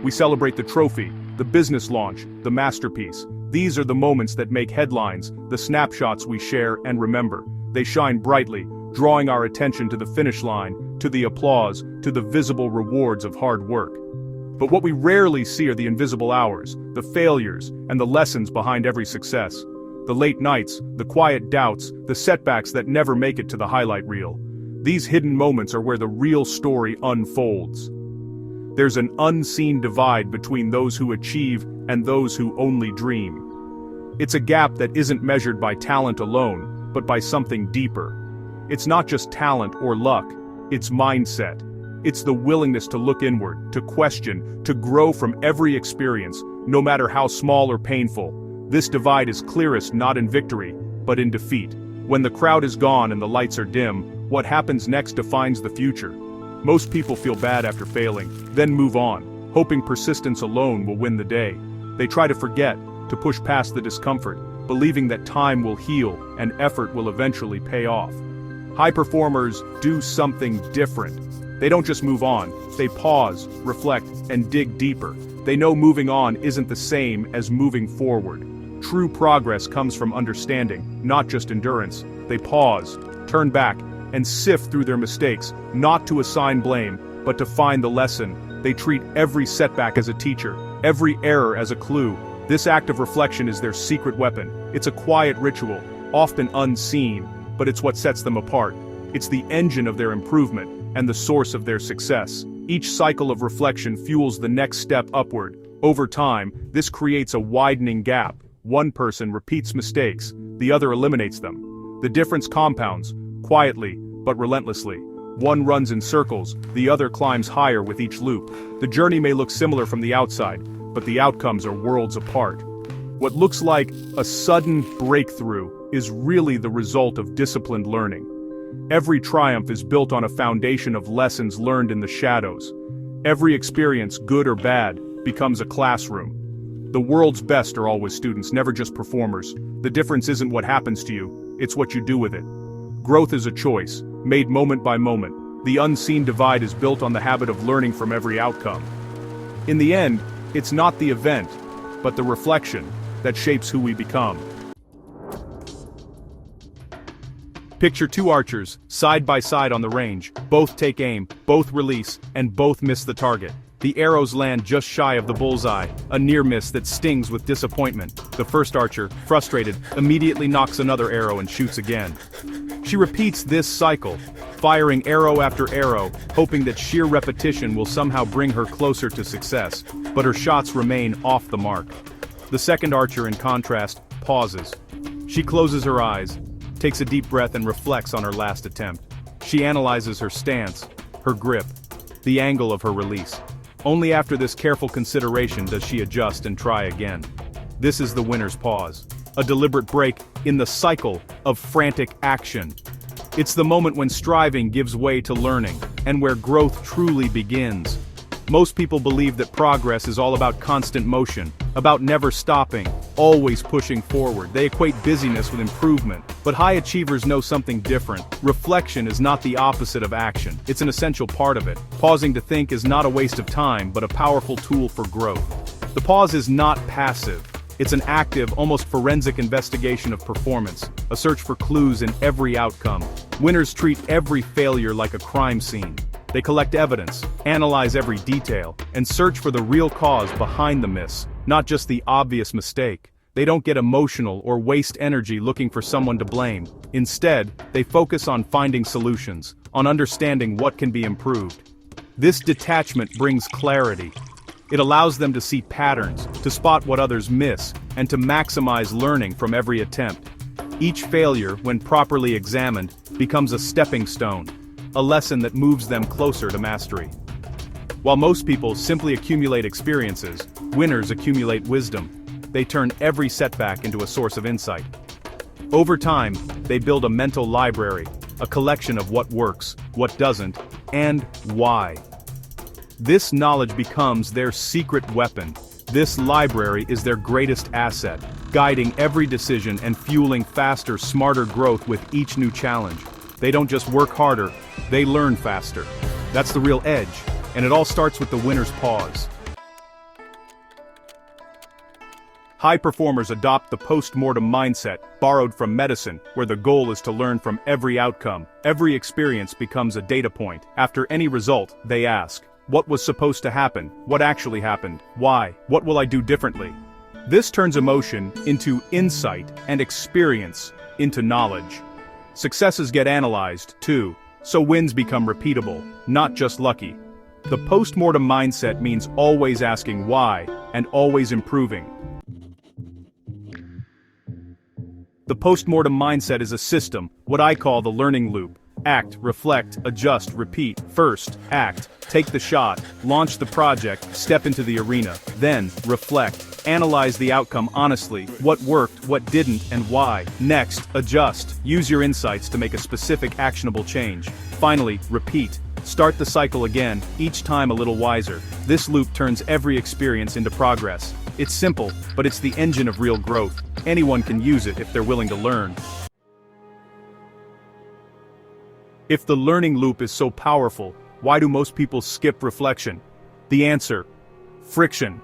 We celebrate the trophy, the business launch, the masterpiece. These are the moments that make headlines, the snapshots we share and remember. They shine brightly, drawing our attention to the finish line, to the applause, to the visible rewards of hard work. But what we rarely see are the invisible hours, the failures, and the lessons behind every success. The late nights, the quiet doubts, the setbacks that never make it to the highlight reel. These hidden moments are where the real story unfolds. There's an unseen divide between those who achieve and those who only dream. It's a gap that isn't measured by talent alone, but by something deeper. It's not just talent or luck, it's mindset. It's the willingness to look inward, to question, to grow from every experience, no matter how small or painful. This divide is clearest not in victory, but in defeat. When the crowd is gone and the lights are dim, what happens next defines the future. Most people feel bad after failing, then move on, hoping persistence alone will win the day. They try to forget, to push past the discomfort, believing that time will heal and effort will eventually pay off. High performers do something different. They don't just move on, they pause, reflect, and dig deeper. They know moving on isn't the same as moving forward. True progress comes from understanding, not just endurance. They pause, turn back, and sift through their mistakes, not to assign blame, but to find the lesson. They treat every setback as a teacher, every error as a clue. This act of reflection is their secret weapon. It's a quiet ritual, often unseen, but it's what sets them apart. It's the engine of their improvement, and the source of their success. Each cycle of reflection fuels the next step upward. Over time, this creates a widening gap. One person repeats mistakes, the other eliminates them. The difference compounds, quietly, but relentlessly. One runs in circles, the other climbs higher with each loop. The journey may look similar from the outside, but the outcomes are worlds apart. What looks like a sudden breakthrough is really the result of disciplined learning. Every triumph is built on a foundation of lessons learned in the shadows. Every experience, good or bad, becomes a classroom. The world's best are always students, never just performers. The difference isn't what happens to you, it's what you do with it. Growth is a choice, made moment by moment. The unseen divide is built on the habit of learning from every outcome. In the end, it's not the event, but the reflection that shapes who we become. Picture two archers, side by side on the range. Both take aim, both release, and both miss the target. The arrows land just shy of the bullseye, a near miss that stings with disappointment. The first archer, frustrated, immediately knocks another arrow and shoots again. She repeats this cycle, firing arrow after arrow, hoping that sheer repetition will somehow bring her closer to success, but her shots remain off the mark. The second archer, in contrast, pauses. She closes her eyes, takes a deep breath and reflects on her last attempt. She analyzes her stance, her grip, the angle of her release. Only after this careful consideration does she adjust and try again. This is the winner's pause, a deliberate break in the cycle of frantic action. It's the moment when striving gives way to learning, and where growth truly begins. Most people believe that progress is all about constant motion, about never stopping, always pushing forward. They equate busyness with improvement. But high achievers know something different. Reflection is not the opposite of action. It's an essential part of it. Pausing to think is not a waste of time, but a powerful tool for growth. The pause is not passive. It's an active, almost forensic investigation of performance, a search for clues in every outcome. Winners treat every failure like a crime scene. They collect evidence, analyze every detail, and search for the real cause behind the miss, not just the obvious mistake. They don't get emotional or waste energy looking for someone to blame. Instead, they focus on finding solutions, on understanding what can be improved. This detachment brings clarity. It allows them to see patterns, to spot what others miss, and to maximize learning from every attempt. Each failure, when properly examined, becomes a stepping stone, a lesson that moves them closer to mastery. While most people simply accumulate experiences, winners accumulate wisdom. They turn every setback into a source of insight. Over time, they build a mental library, a collection of what works, what doesn't, and why. This knowledge becomes their secret weapon. This library is their greatest asset, guiding every decision and fueling faster, smarter growth with each new challenge. They don't just work harder, they learn faster. That's the real edge, and it all starts with the winner's pause. High performers adopt the post-mortem mindset, borrowed from medicine, where the goal is to learn from every outcome. Every experience becomes a data point. After any result, they ask, what was supposed to happen? What actually happened? Why? What will I do differently? This turns emotion into insight and experience into knowledge. Successes get analyzed, too, so wins become repeatable, not just lucky. The post-mortem mindset means always asking why and always improving. The post-mortem mindset is a system, what I call the learning loop. Act, reflect, adjust, repeat. First, act, take the shot, launch the project, step into the arena. Then, reflect, analyze the outcome honestly, what worked, what didn't, and why. Next, adjust, use your insights to make a specific actionable change. Finally, repeat. Start the cycle again, each time a little wiser. This loop turns every experience into progress. It's simple, but it's the engine of real growth. Anyone can use it if they're willing to learn. If the learning loop is so powerful, why do most people skip reflection? The answer: friction.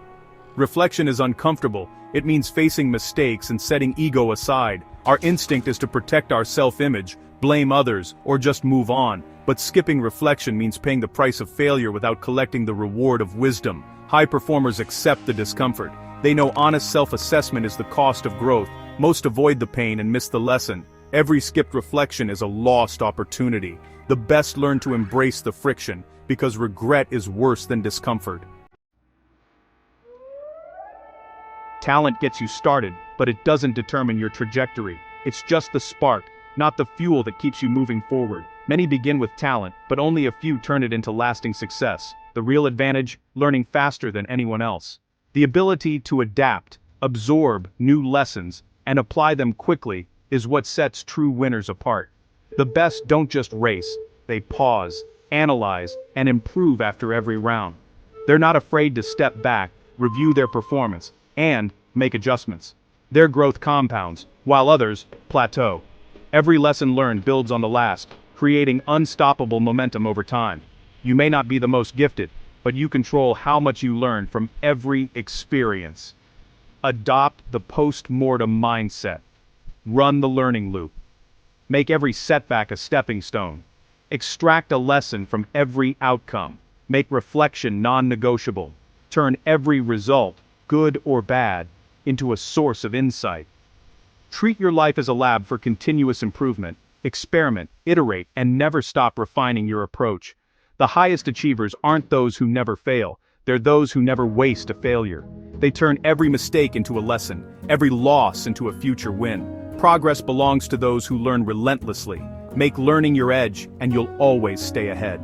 Reflection is uncomfortable. It means facing mistakes and setting ego aside. Our instinct is to protect our self-image, blame others, or just move on. But skipping reflection means paying the price of failure without collecting the reward of wisdom. High performers accept the discomfort. They know honest self-assessment is the cost of growth. Most avoid the pain and miss the lesson. Every skipped reflection is a lost opportunity. The best learn to embrace the friction, because regret is worse than discomfort. Talent gets you started, but it doesn't determine your trajectory. It's just the spark, not the fuel that keeps you moving forward. Many begin with talent, but only a few turn it into lasting success. The real advantage: learning faster than anyone else. The ability to adapt, absorb new lessons, and apply them quickly is what sets true winners apart. The best don't just race, they pause, analyze, and improve after every round. They're not afraid to step back, review their performance, and make adjustments. Their growth compounds, while others plateau. Every lesson learned builds on the last, creating unstoppable momentum over time. You may not be the most gifted, but you control how much you learn from every experience. Adopt the post-mortem mindset. Run the learning loop. Make every setback a stepping stone. Extract a lesson from every outcome. Make reflection non-negotiable. Turn every result, good or bad, into a source of insight. Treat your life as a lab for continuous improvement. Experiment, iterate, and never stop refining your approach. The highest achievers aren't those who never fail, they're those who never waste a failure. They turn every mistake into a lesson, every loss into a future win. Progress belongs to those who learn relentlessly. Make learning your edge, and you'll always stay ahead.